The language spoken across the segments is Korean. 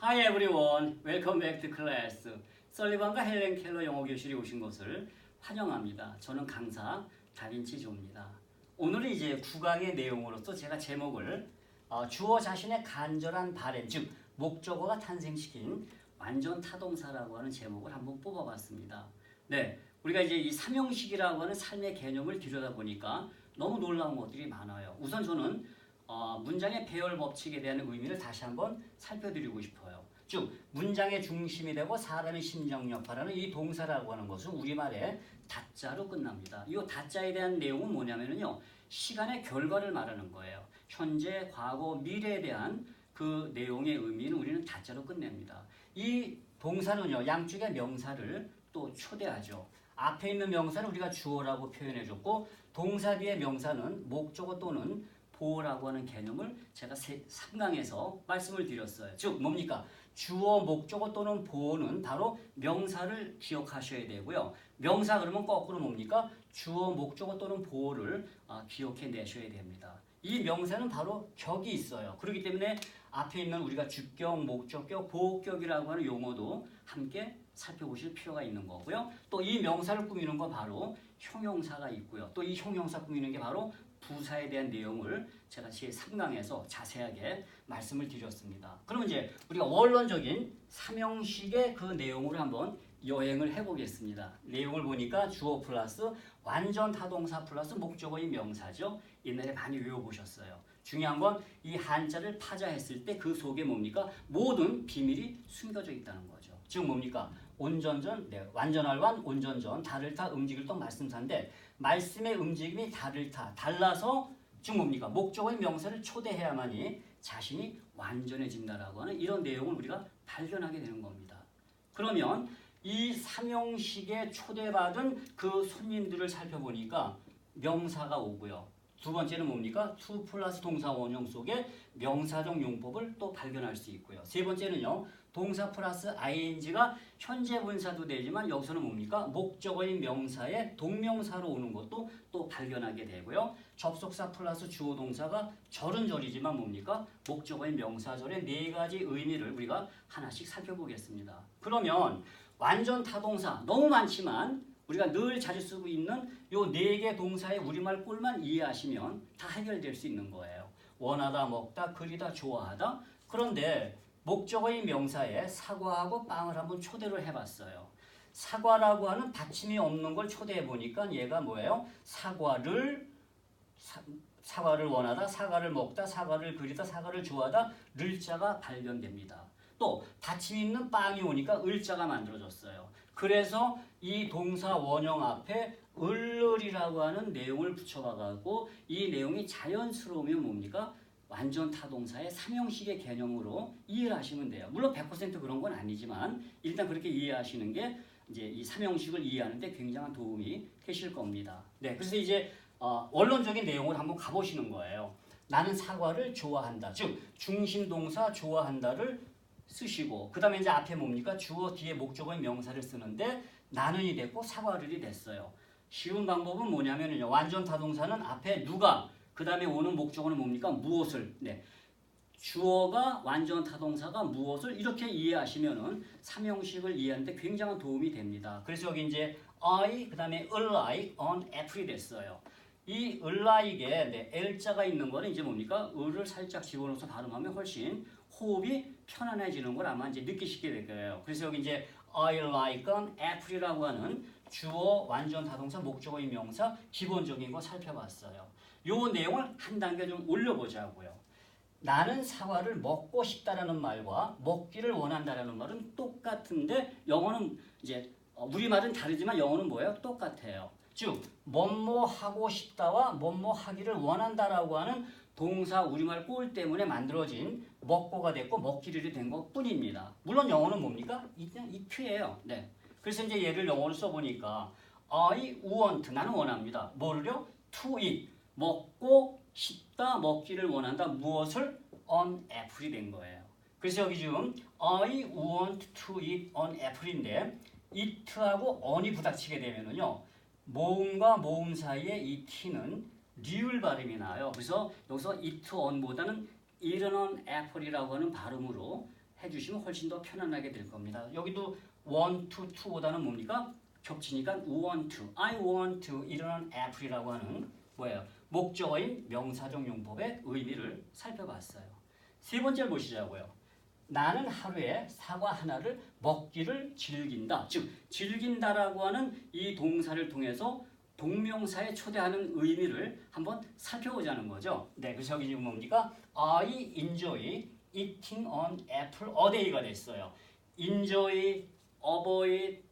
Hi everyone, welcome back to class. 설리반과 헬렌 켈러 영어 교실에 오신 것을 환영합니다. 저는 강사 다빈치 조입니다. 오늘은 이제 9강의 내용으로서 제가 제목을 주어 자신의 간절한 바램, 즉 목적어가 탄생시킨 완전 타동사라고 하는 제목을 한번 뽑아봤습니다. 네, 우리가 이제 이 삼형식이라고 하는 삶의 개념을 들여다보니까 너무 놀라운 것들이 많아요. 우선 저는 문장의 배열 법칙에 대한 의미를 다시 한번 살펴드리고 싶어요. 즉 문장의 중심이 되고 사람의 심정 역할하는 이 동사라고 하는 것은 우리말에 다자로 끝납니다. 이 다자에 대한 내용은 뭐냐면요, 시간의 결과를 말하는 거예요. 현재, 과거, 미래에 대한 그 내용의 의미는 우리는 다자로 끝냅니다. 이 동사는요, 양쪽의 명사를 또 초대하죠. 앞에 있는 명사는 우리가 주어라고 표현해줬고, 동사 뒤의 명사는 목적어 또는 보어라고 하는 개념을 제가 3강에서 말씀을 드렸어요. 즉 뭡니까? 주어, 목적어 또는 보어는 바로 명사를 기억하셔야 되고요. 명사 그러면 거꾸로 뭡니까? 주어, 목적어 또는 보어를 기억해 내셔야 됩니다. 이 명사는 바로 격이 있어요. 그렇기 때문에 앞에 있는 우리가 주격, 목적격, 보어격이라고 하는 용어도 함께 살펴보실 필요가 있는 거고요. 또 이 명사를 꾸미는 건 바로 형용사가 있고요. 또 이 형용사 꾸미는 게 바로 부사에 대한 내용을 제가 제3강에서 자세하게 말씀을 드렸습니다. 그럼 이제 우리가 원론적인 삼형식의 그 내용으로 한번 여행을 해보겠습니다. 내용을 보니까 주어 플러스 완전 타동사 플러스 목적어인 명사죠. 옛날에 많이 외워보셨어요. 중요한 건 이 한자를 파자했을 때 그 속에 뭡니까? 모든 비밀이 숨겨져 있다는 거죠. 즉 뭡니까? 온전전, 완전할 완, 온전전, 달을 타, 움직일 또 말씀사인데 말씀의 움직임이 달을 타, 달라서 즉 뭡니까? 목적어인 명사를 초대해야만이 자신이 완전해진다라고 하는 이런 내용을 우리가 발견하게 되는 겁니다. 그러면 이 삼형식에 초대받은 그 손님들을 살펴보니까 명사가 오고요. 두 번째는 뭡니까? to 플러스 동사 원형 속에 명사적 용법을 또 발견할 수 있고요. 세 번째는요, 동사 플러스 ing가 현재 분사도 되지만 여기서는 뭡니까? 목적어인 명사의 동명사로 오는 것도 또 발견하게 되고요. 접속사 플러스 주어 동사가 절은 절이지만 뭡니까? 목적어인 명사절의 네 가지 의미를 우리가 하나씩 살펴보겠습니다. 그러면 완전 타동사 너무 많지만 우리가 늘 자주 쓰고 있는 요 네 개 동사의 우리말 꼴만 이해하시면 다 해결될 수 있는 거예요. 원하다, 먹다, 그리다, 좋아하다. 그런데 목적어인 명사에 사과하고 빵을 한번 초대를 해봤어요. 사과라고 하는 받침이 없는 걸 초대해 보니까 얘가 뭐예요? 사과를 원하다, 사과를 먹다, 사과를 그리다, 사과를 좋아하다, 를자가 발견됩니다. 또 받침 있는 빵이 오니까 을자가 만들어졌어요. 그래서 이 동사 원형 앞에 을을이라고 하는 내용을 붙여봐가지고 이 내용이 자연스러우면 뭡니까? 완전 타동사의 삼형식의 개념으로 이해를 하시면 돼요. 물론 100% 그런 건 아니지만 일단 그렇게 이해하시는 게 이제 이 삼형식을 이해하는데 굉장한 도움이 되실 겁니다. 네, 그래서 이제 원론적인 내용을 한번 가보시는 거예요. 나는 사과를 좋아한다. 즉 중심 동사 좋아한다를 쓰시고 그 다음에 이제 앞에 뭡니까? 주어 뒤에 목적어인 명사를 쓰는데 나는이 됐고 사과를이 됐어요. 쉬운 방법은 뭐냐면요, 완전 타동사는 앞에 누가 그 다음에 오는 목적어는 뭡니까? 무엇을. 네. 주어가 완전 타동사가 무엇을 이렇게 이해하시면은 삼형식을 이해하는데 굉장한 도움이 됩니다. 그래서 여기 이제 I 그 다음에 like on April이 됐어요. 이 like에 L자가 있는 거는 이제 뭡니까? 을을 살짝 집어넣어서 발음하면 훨씬 호흡이 편안해지는 걸 아마 이제 느끼시게 될 거예요. 그래서 여기 이제 I like on April이라고 하는 주어 완전 타동사 목적어인 명사 기본적인 거 살펴봤어요. 요 내용을 한 단계 좀 올려보자고요. 나는 사과를 먹고 싶다라는 말과 먹기를 원한다라는 말은 똑같은데 영어는 이제 우리말은 다르지만 영어는 뭐예요? 똑같아요. 즉 뭐뭐 하고 싶다와 뭐뭐 하기를 원한다라고 하는 동사 우리말 꼴 때문에 만들어진 먹고가 됐고 먹기를 된 것뿐입니다. 물론 영어는 뭡니까? 그냥 it예요. 네. 그래서 이제 얘를 영어로 써보니까 I want 나는 원합니다. 뭐를요? to eat 먹고 싶다, 먹기를 원한다. 무엇을? on apple이 된 거예요. 그래서 여기 지금 I want to eat on apple인데 it하고 on이 부닥치게 되면은요, 모음과 모음 사이에 이 t는 리을 발음이 나요. 그래서 여기서 it on보다는 eaten on apple이라고 하는 발음으로 해주시면 훨씬 더 편안하게 될 겁니다. 여기도 want to, to보다는 뭡니까? 겹치니까 want to, I want to 이런 apple이라고 하는 뭐예요? 목적어인 명사적 용법의 의미를 살펴봤어요. 세 번째를 보시자고요. 나는 하루에 사과 하나를 먹기를 즐긴다. 즉 즐긴다라고 하는 이 동사를 통해서 동명사에 초대하는 의미를 한번 살펴보자는 거죠. 네, 그래서 여기 지금 뭡니까? I enjoy eating an apple a day가 됐어요. enjoy, avoid,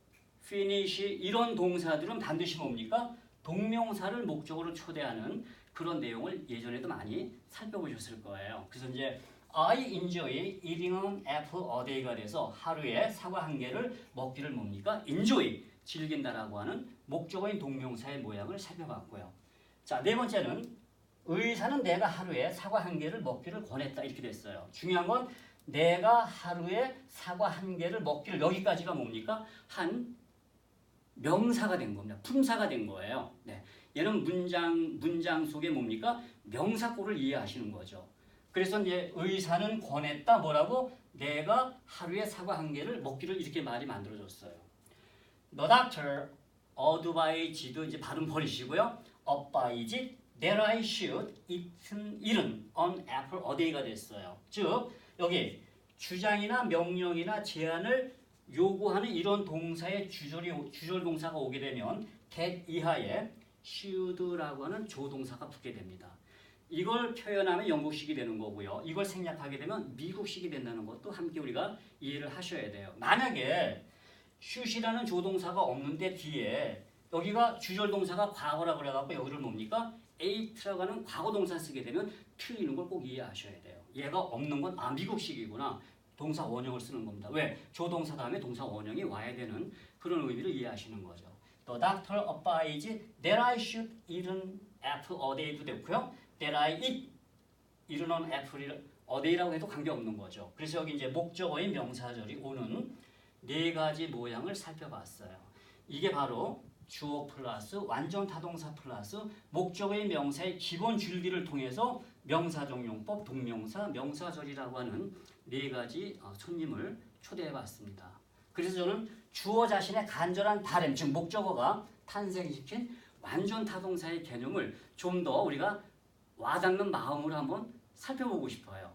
finish 이런 동사들은 반드시 뭡니까? 동명사를 목적으로 초대하는 그런 내용을 예전에도 많이 살펴보셨을 거예요. 그래서 이제 I enjoy eating an apple a day가 돼서 하루에 사과 한 개를 먹기를 뭡니까? enjoy, 즐긴다라고 하는 목적어인 동명사의 모양을 살펴봤고요. 자, 네 번째는 의사는 내가 하루에 사과 한 개를 먹기를 권했다 이렇게 됐어요. 중요한 건 내가 하루에 사과 한 개를 먹기를 여기까지가 뭡니까? 한 명사가 된 겁니다. 품사가 된 거예요. 네. 얘는 문장 속에 뭡니까? 명사꼴을 이해하시는 거죠. 그래서 이제 의사는 권했다 뭐라고? 내가 하루에 사과 한 개를 먹기를 이렇게 말이 만들어졌어요. The doctor advised 이제 발음 버리시고요. advised that I should eat an apple a day가 됐어요. 즉 여기 주장이나 명령이나 제안을 요구하는 이런 동사의 주절 동사가 오게 되면 that 이하에 should라고 하는 조동사가 붙게 됩니다. 이걸 표현하면 영국식이 되는 거고요. 이걸 생략하게 되면 미국식이 된다는 것도 함께 우리가 이해를 하셔야 돼요. 만약에 should이라는 조동사가 없는데 뒤에 여기가 주절 동사가 과거라 그래갖고 여기를 뭡니까? ate라고 하는 과거 동사 쓰게 되면 틀리는 걸 꼭 이해하셔야 돼요. 얘가 없는 건 미국식이구나. 동사 원형을 쓰는 겁니다. 왜? 조동사 다음에 동사 원형이 와야 되는 그런 의미를 이해하시는 거죠. The doctor advised that I should eat an apple a day도 됐고요. That I eat an apple a day라고 해도 관계없는 거죠. 그래서 여기 이제 목적어인 명사절이 오는 네 가지 모양을 살펴봤어요. 이게 바로 주어 플러스 완전 타동사 플러스 목적어의 명사의 기본 줄기를 통해서 명사적 용법, 동명사, 명사절이라고 하는 네 가지 손님을 초대해봤습니다. 그래서 저는 주어 자신의 간절한 바람, 즉 목적어가 탄생시킨 완전 타동사의 개념을 좀 더 우리가 와닿는 마음으로 한번 살펴보고 싶어요.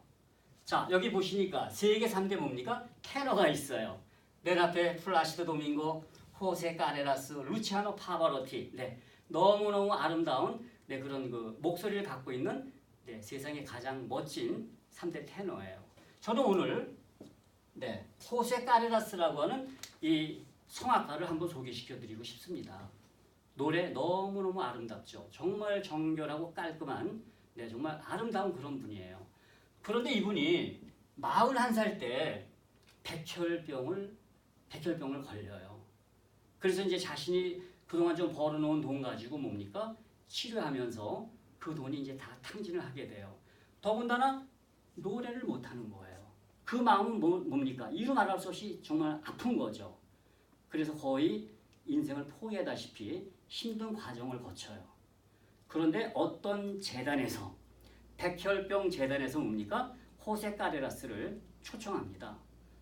자, 여기 보시니까 세계 3대 뭡니까? 테너가 있어요. 맨 앞에 플라시도 도밍고, 호세 카레라스, 루치아노 파바로티. 네, 너무너무 아름다운 그런 그 목소리를 갖고 있는 세상의 가장 멋진 3대 테너예요. 저는 오늘 호세 카레라스라고 하는 이 성악가를 한번 소개시켜드리고 싶습니다. 노래 너무너무 아름답죠. 정말 정결하고 깔끔한 정말 아름다운 그런 분이에요. 그런데 이분이 41살 때 백혈병을 걸려요. 그래서 이제 자신이 그동안 좀 벌어놓은 돈 가지고 뭡니까? 치료하면서 그 돈이 이제 다 탕진을 하게 돼요. 더군다나 노래를 못하는 거예요. 그 마음은 뭡니까? 이루 말할 수 없이 정말 아픈 거죠. 그래서 거의 인생을 포기하다시피 힘든 과정을 거쳐요. 그런데 어떤 재단에서 백혈병 재단에서 뭡니까? 호세 카레라스를 초청합니다.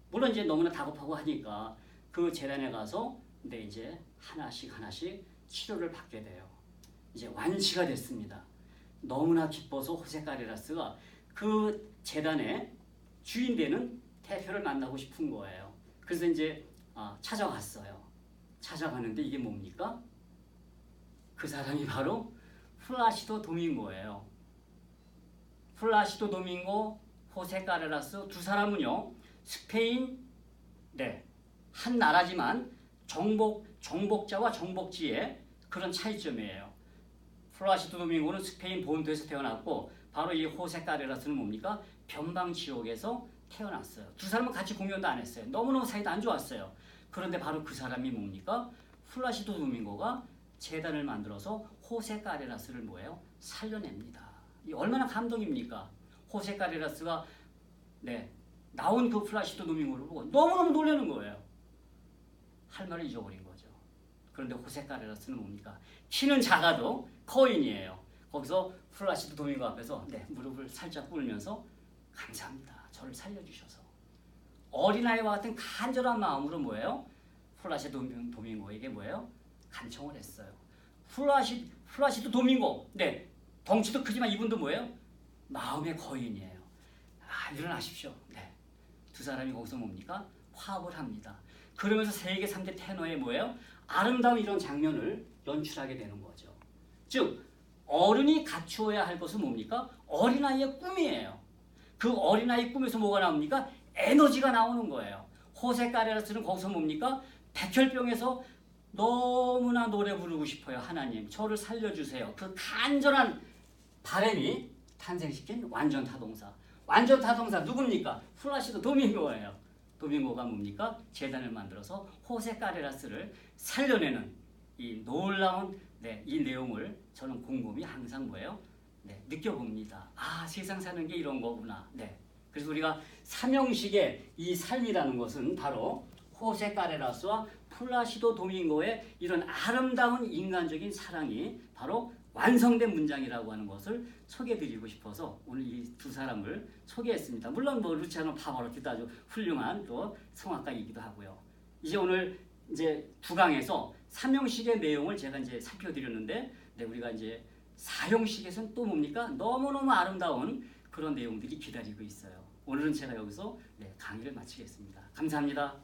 물론 이제 너무나 다급하고 하니까 그 재단에 가서 이제 하나씩 치료를 받게 돼요. 이제 완치가 됐습니다. 너무나 기뻐서 호세 카레라스가 그 재단의 주인 되는 대표를 만나고 싶은 거예요. 그래서 이제 찾아갔어요. 찾아가는데 이게 뭡니까? 그 사람이 바로 플라시도 도밍고예요. 플라시도 도밍고, 호세 카레라스 두 사람은요 스페인 한 나라지만 정복자와 정복지의 그런 차이점이에요. 플라시도 도밍고는 스페인 본토에서 태어났고 바로 이 호세 카레라스는 뭡니까? 변방 지역에서 태어났어요. 두 사람은 같이 공연도 안 했어요. 너무너무 사이도 안 좋았어요. 그런데 바로 그 사람이 뭡니까? 플라시도 도밍고가 재단을 만들어서 호세 카레라스를 뭐예요? 살려냅니다. 이 얼마나 감동입니까? 호세 카레라스가 나온 그 플라시도 도밍고를 보고 너무너무 놀라는 거예요. 할 말을 잊어버린 거죠. 그런데 호세 카레라스는 뭡니까? 키는 작아도 거인이에요. 거기서 플라시도 도밍고 앞에서 무릎을 살짝 꿇으면서 감사합니다. 저를 살려주셔서. 어린아이와 같은 간절한 마음으로 뭐예요? 플라시도 도밍고에게 뭐예요? 간청을 했어요. 플라시도 도밍고, 네, 덩치도 크지만 이분도 뭐예요? 마음의 거인이에요. 일어나십시오. 네, 두 사람이 거기서 뭡니까? 화합을 합니다. 그러면서 세계 3대 테너의 뭐예요? 아름다운 이런 장면을 연출하게 되는 거죠. 즉 어른이 갖추어야 할 것은 뭡니까? 어린아이의 꿈이에요. 그 어린아이 꿈에서 뭐가 나옵니까? 에너지가 나오는 거예요. 호세 카레라스는 거기서 뭡니까? 백혈병에서 너무나 노래 부르고 싶어요. 하나님 저를 살려주세요. 그 간절한 바람이 탄생시킨 완전 타동사. 완전 타동사 누굽니까? 플라시도 도밍고예요. 도밍고가 뭡니까? 재단을 만들어서 호세 카레라스를 살려내는 이 놀라운 이 내용을 저는 곰곰이 항상 뭐예요? 느껴봅니다. 세상 사는 게 이런 거구나. 그래서 우리가 삼형식의 이 삶이라는 것은 바로 호세 카레라스와 플라시도 도밍고의 이런 아름다운 인간적인 사랑이 바로 완성된 문장이라고 하는 것을 소개해드리고 싶어서 오늘 이 두 사람을 소개했습니다. 물론 루치아노 파바로티도 아주 훌륭한 또 성악가이기도 하고요. 이제 오늘 이제 9강에서 삼형식의 내용을 제가 이제 살펴드렸는데, 우리가 이제 사형식에서는 또 뭡니까? 너무너무 아름다운 그런 내용들이 기다리고 있어요. 오늘은 제가 여기서 강의를 마치겠습니다. 감사합니다.